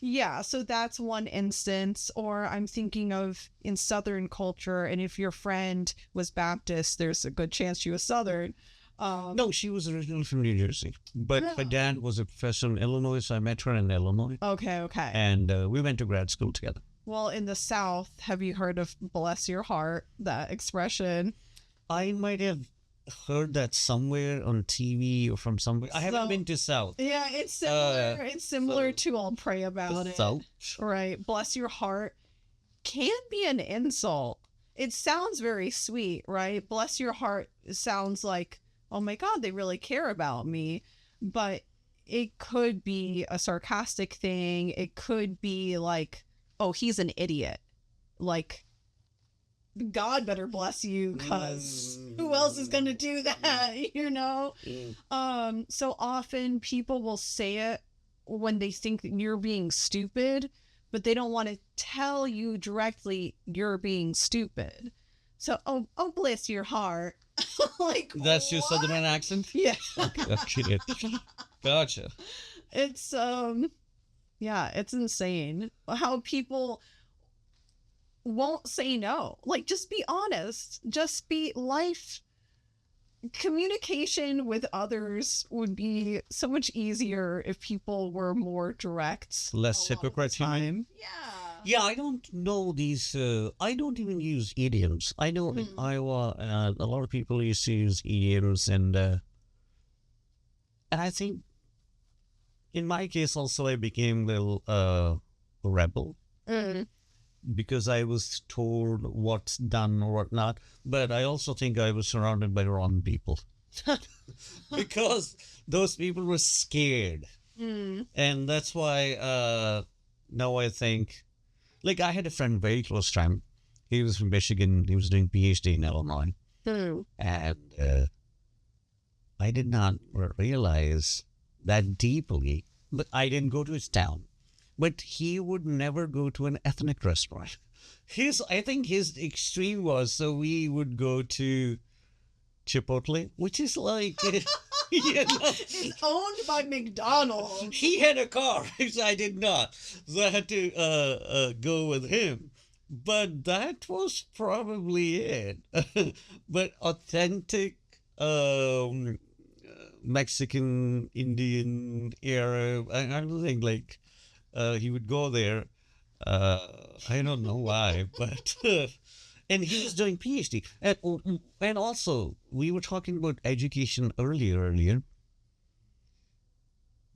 Yeah, so that's one instance. Or I'm thinking of in Southern culture, and if your friend was Baptist, there's a good chance she was Southern. No, she was originally from New Jersey, but Yeah. her dad was a professor in Illinois, so I met her in Illinois, Okay. and we went to grad school together. Well, in the South, have you heard of bless your heart, that expression? I might have heard that somewhere on TV or from somewhere. I haven't So- been to South. Yeah, it's similar. It's similar to I'll pray about it. South? Right. Bless your heart can be an insult. It sounds very sweet, right? Bless your heart sounds like, oh my God, they really care about me. But it could be a sarcastic thing. It could be like, oh, he's an idiot. Like, God better bless you, because who else is going to do that, you know? So often people will say it when they think that you're being stupid, but they don't want to tell you directly you're being stupid. So, oh, bless your heart. Like, That's your what? Southern accent? Yeah. Okay. Gotcha. It's yeah, it's insane how people won't say no. Like, just be honest. Just be life. Communication with others would be so much easier if people were more direct. Less a lot of the hypocrites, you mean? time. Yeah. Yeah, I don't know these. I don't even use idioms. I know in Iowa, a lot of people used to use idioms, and I think in my case also I became a little rebel because I was told what's done or what not. But I also think I was surrounded by the wrong people because those people were scared, and that's why now I think. Like, I had a friend very close to him. He was from Michigan. He was doing PhD in Illinois. And I did not realize that deeply, but I didn't go to his town. But he would never go to an ethnic restaurant. I think his extreme was, so we would go to Chipotle, which is like, you know, It's owned by McDonald's. he had a car, which I did not. So I had to go with him. But that was probably it. But authentic Mexican, Indian, Arab, I don't think like he would go there. I don't know why, but and he was doing PhD. And also, we were talking about education earlier.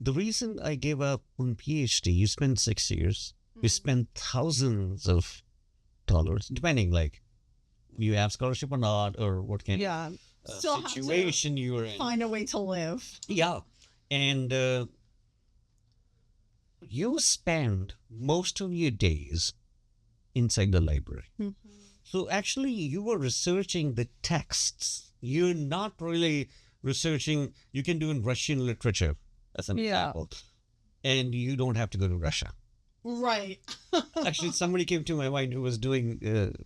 The reason I gave up on PhD, you spend 6 years, you spend thousands of dollars, depending like you have scholarship or not, or what kind Yeah. of Still have to situation you were in. find a way to live. Yeah. And you spend most of your days inside the library. So actually, you were researching the texts. You're not really researching, you can do in Russian literature, as an example. And you don't have to go to Russia. Right. Actually, somebody came to my mind who was doing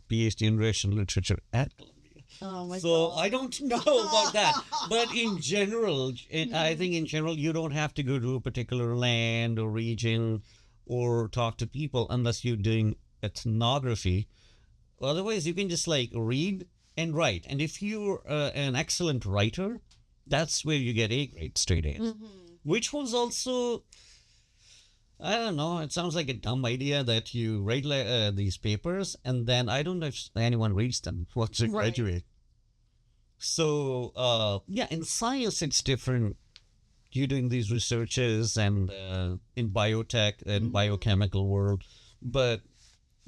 PhD in Russian literature at Columbia. Oh my So God. I don't know about that. But in general, I think in general, you don't have to go to a particular land or region or talk to people unless you're doing ethnography. Otherwise, you can just like read and write. And if you're an excellent writer, that's where you get A grade straight A's. Which was also, I don't know, it sounds like a dumb idea that you write these papers and then I don't know if anyone reads them once you Right. graduate. So, yeah, in science, it's different. You're doing these researches and in biotech and biochemical world, but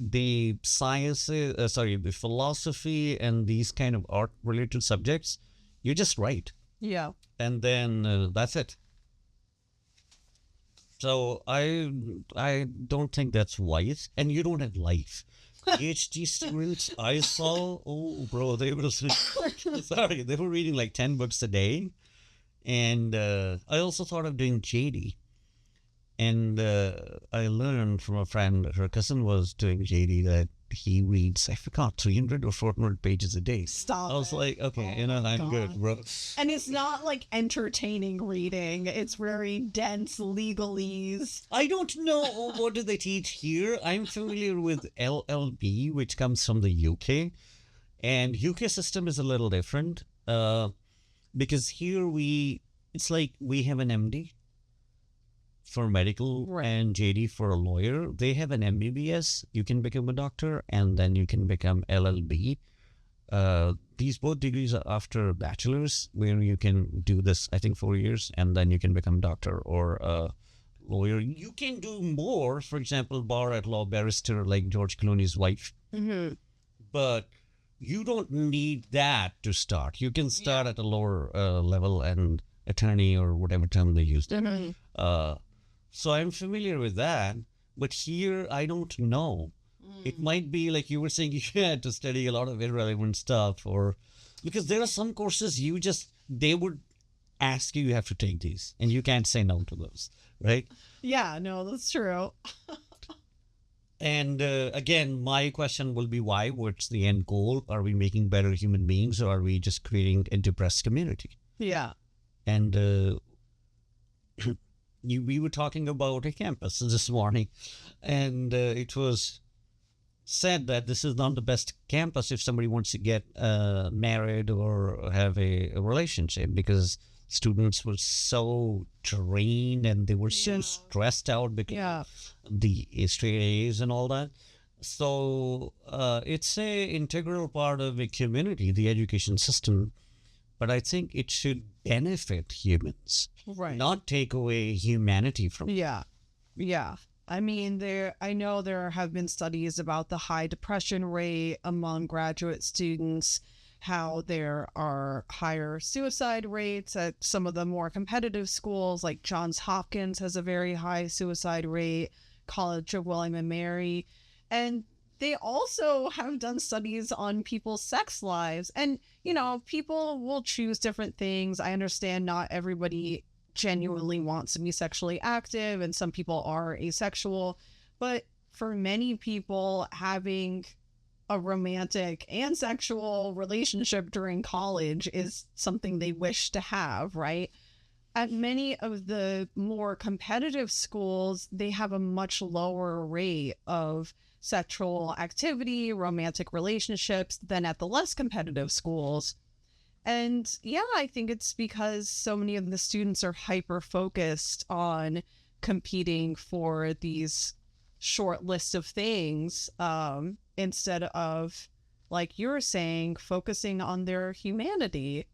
the sciences, the philosophy and these kind of art related subjects, you just write Yeah. and then that's it. So I don't think that's wise, and you don't have life. PhD students I saw, oh bro, they were sorry, they were reading like 10 books a day, and I also thought of doing JD, And I learned from a friend, her cousin was doing JD, that he reads, I forgot, 300 or 400 pages a day. Stop I was it. like, okay, Oh my I'm good, God. bro. And it's not like entertaining reading. It's very dense legalese. I don't know what do they teach here. I'm familiar with LLB, which comes from the UK, and UK system is a little different. Because here it's like we have an MD for medical Right. and JD for a lawyer. They have an MBBS. You can become a doctor, and then you can become LLB. These both degrees are after bachelor's, where you can do this, I think, 4 years, and then you can become doctor or a lawyer. You can do more, for example, bar at law barrister like George Clooney's wife, Mm-hmm. but you don't need that to start. You can start at a lower level and attorney or whatever term they used. Mm-hmm. So I'm familiar with that, but here I don't know. It might be like you were saying, you had to study a lot of irrelevant stuff, or because there are some courses they would ask you have to take these, and you can't say no to those, right? Yeah, no, that's true. And again, my question will be why? What's the end goal? Are we making better human beings, or are we just creating a depressed community? Yeah. And we were talking about a campus this morning, and it was said that this is not the best campus if somebody wants to get married or have a relationship, because students were so drained and they were so Yeah. stressed out because Yeah. the straight A's and all that. So it's a integral part of a community, the education system. But I think it should benefit humans, Right. not take away humanity from. Yeah. Yeah. I mean, I know there have been studies about the high depression rate among graduate students, how there are higher suicide rates at some of the more competitive schools, like Johns Hopkins has a very high suicide rate, College of William and Mary. And they also have done studies on people's sex lives. And, people will choose different things. I understand not everybody genuinely wants to be sexually active, and some people are asexual, but for many people, having a romantic and sexual relationship during college is something they wish to have, right? At many of the more competitive schools, they have a much lower rate of sexual activity, romantic relationships than at the less competitive schools. And yeah, I think it's because so many of the students are hyper focused on competing for these short lists of things, instead of, like you're saying, focusing on their humanity.